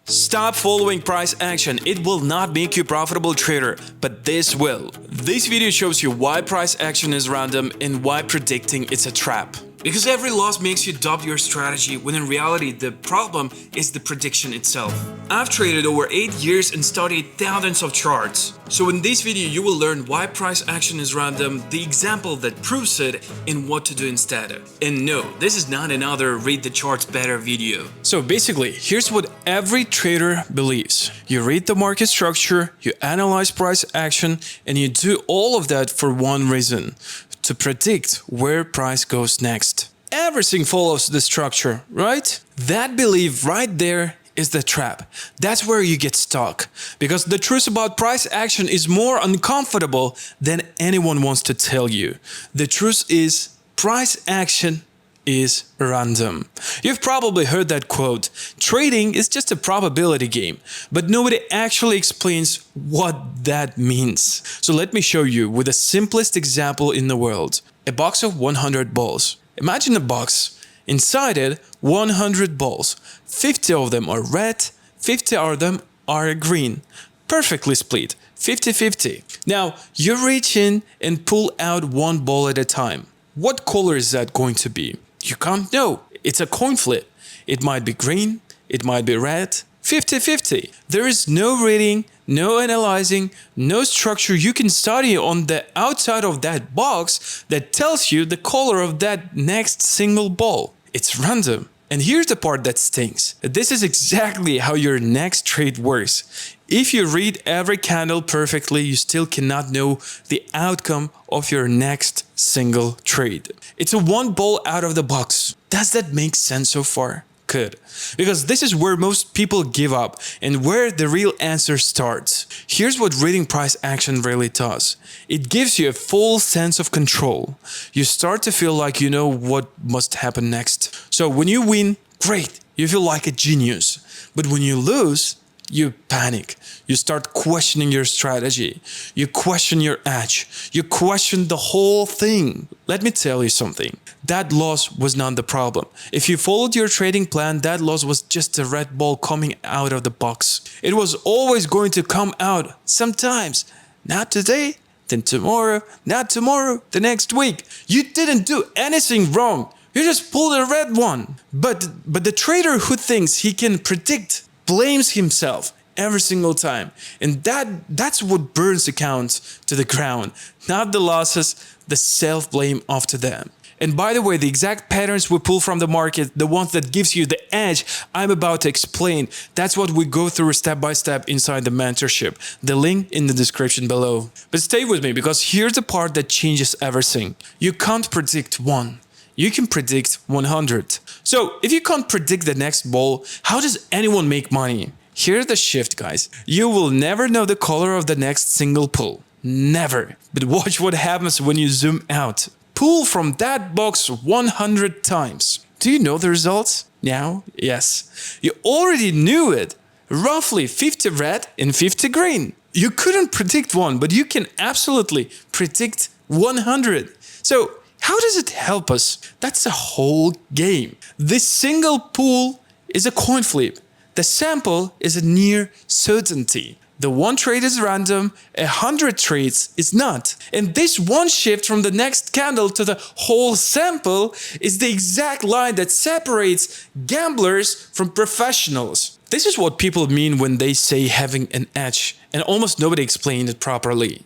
Stop following price action. It will not make you a profitable trader, but this will. This video shows you why price action is random and why predicting it's a trap. Because every loss makes you doubt your strategy, when in reality the problem is the prediction itself. I've traded over 8 years and studied thousands of charts. So in this video you will learn why price action is random, the example that proves it, and what to do instead. And no, this is not another read the charts better video. So basically, here's what every trader believes. You read the market structure, you analyze price action, and you do all of that for one reason: to predict where price goes next. Everything follows the structure, right? That belief right there is the trap. That's where you get stuck. Because the truth about price action is more uncomfortable than anyone wants to tell you. The truth is, price action is random. You've probably heard that quote: trading is just a probability game, but nobody actually explains what that means. So let me show you with the simplest example in the world. A box of 100 balls. Imagine a box. Inside it, 100 balls. 50 of them are red, 50 of them are green. Perfectly split, 50-50. Now, you reach in and pull out one ball at a time. What color is that going to be? You can't know. It's a coin flip. It might be green, it might be red, 50-50. There is no reading, no analyzing, no structure you can study on the outside of that box that tells you the color of that next single ball. It's random. And here's the part that stings. This is exactly how your next trade works. If you read every candle perfectly, you still cannot know the outcome of your next single trade. It's a one ball out of the box. Does that make sense so far? Good. Because this is where most people give up and where the real answer starts. Here's what reading price action really does. It gives you a full sense of control. You start to feel like you know what must happen next. So when you win, great, you feel like a genius. But when you lose, you panic. You start questioning your strategy. You question your edge. You question the whole thing. Let me tell you something. That loss was not the problem. If you followed your trading plan, that loss was just a red ball coming out of the box. It was always going to come out sometimes. Not today, then tomorrow, not tomorrow, the next week. You didn't do anything wrong. You just pulled a red one. But the trader who thinks he can predict blames himself every single time. And that's what burns accounts to the ground. Not the losses, the self-blame after them. And by the way, the exact patterns we pull from the market, the ones that gives you the edge I'm about to explain, that's what we go through step by step inside the mentorship. The link in the description below. But stay with me, because here's the part that changes everything. You can't predict one. You can predict 100. So if you can't predict the next ball, how does anyone make money? Here's the shift, guys. You will never know the color of the next single pull. Never. But watch what happens when you zoom out. Pull from that box 100 times. Do you know the results? Now? Yes. You already knew it. Roughly 50 red and 50 green. You couldn't predict one, but you can absolutely predict 100. So how does it help us? That's the whole game. This single pull is a coin flip. The sample is a near certainty. The one trade is random, 100 trades is not. And this one shift from the next candle to the whole sample is the exact line that separates gamblers from professionals. This is what people mean when they say having an edge, and almost nobody explained it properly.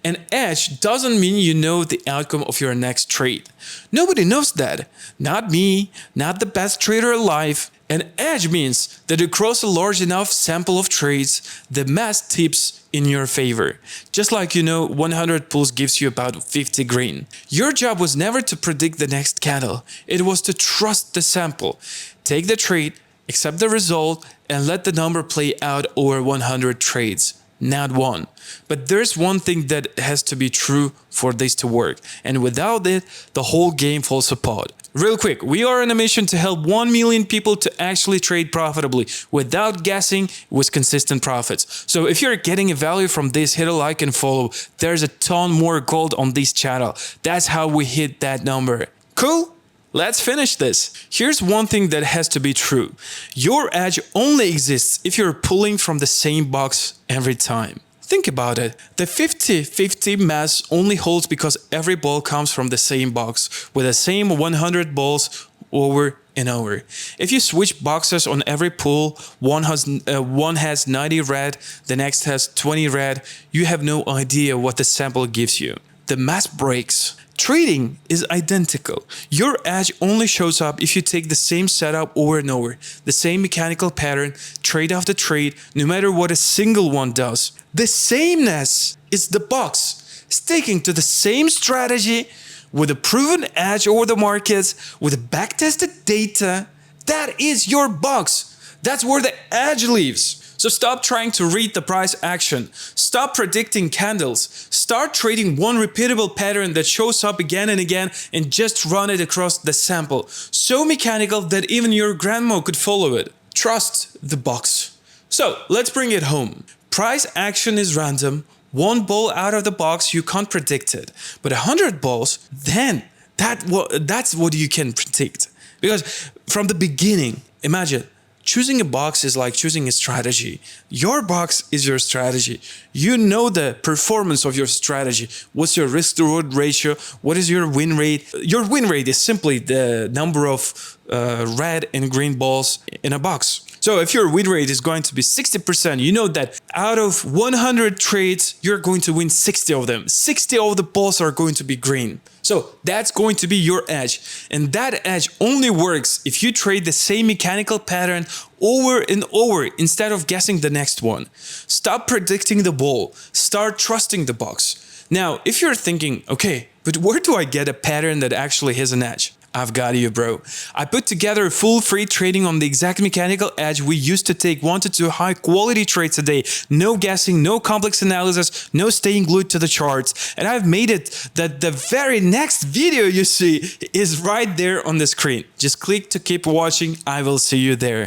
An edge doesn't mean you know the outcome of your next trade. Nobody knows that. Not me, not the best trader alive. An edge means that across a large enough sample of trades, the math tips in your favor. Just like 100 pulls gives you about 50 green. Your job was never to predict the next candle. It was to trust the sample. Take the trade, accept the result, and let the number play out over 100 trades. Not one. But there's one thing that has to be true for this to work, and without it, the whole game falls apart. Real quick, we are on a mission to help 1 million people to actually trade profitably without guessing, with consistent profits. So if you're getting a value from this, hit a like and follow. There's a ton more gold on this channel. That's how we hit that number. Cool? let's finish this. Here's one thing that has to be true. Your edge only exists if you're pulling from the same box every time. Think about it. The 50-50 mass only holds because every ball comes from the same box with the same 100 balls over and over. If you switch boxes on every pull, one has 90 red, the next has 20 red, you have no idea what the sample gives you. The math breaks. Trading is identical. Your edge only shows up if you take the same setup over and over, the same mechanical pattern, trade after trade, no matter what a single one does. The sameness is the box, sticking to the same strategy with a proven edge over the markets, with back-tested data. That is your box. That's where the edge lives. So stop trying to read the price action. Stop predicting candles. Start trading one repeatable pattern that shows up again and again and just run it across the sample. So mechanical that even your grandma could follow it. Trust the box. So let's bring it home. Price action is random. One ball out of the box, you can't predict it. But 100 balls, then that's what you can predict. Because from the beginning, imagine, choosing a box is like choosing a strategy. Your box is your strategy. You know the performance of your strategy. What's your risk-to-reward ratio? What is your win rate? Your win rate is simply the number of red and green balls in a box. So if your win rate is going to be 60%, you know that out of 100 trades, you're going to win 60 of them. 60 of the balls are going to be green. So that's going to be your edge. And that edge only works if you trade the same mechanical pattern over and over instead of guessing the next one. Stop predicting the ball. Start trusting the box. Now, if you're thinking, okay, but where do I get a pattern that actually has an edge? I've got you, bro. I put together a full free trading on the exact mechanical edge we used to take 1 to 2 high quality trades a day. No guessing, no complex analysis, no staying glued to the charts. And I've made it that the very next video you see is right there on the screen. Just click to keep watching. I will see you there.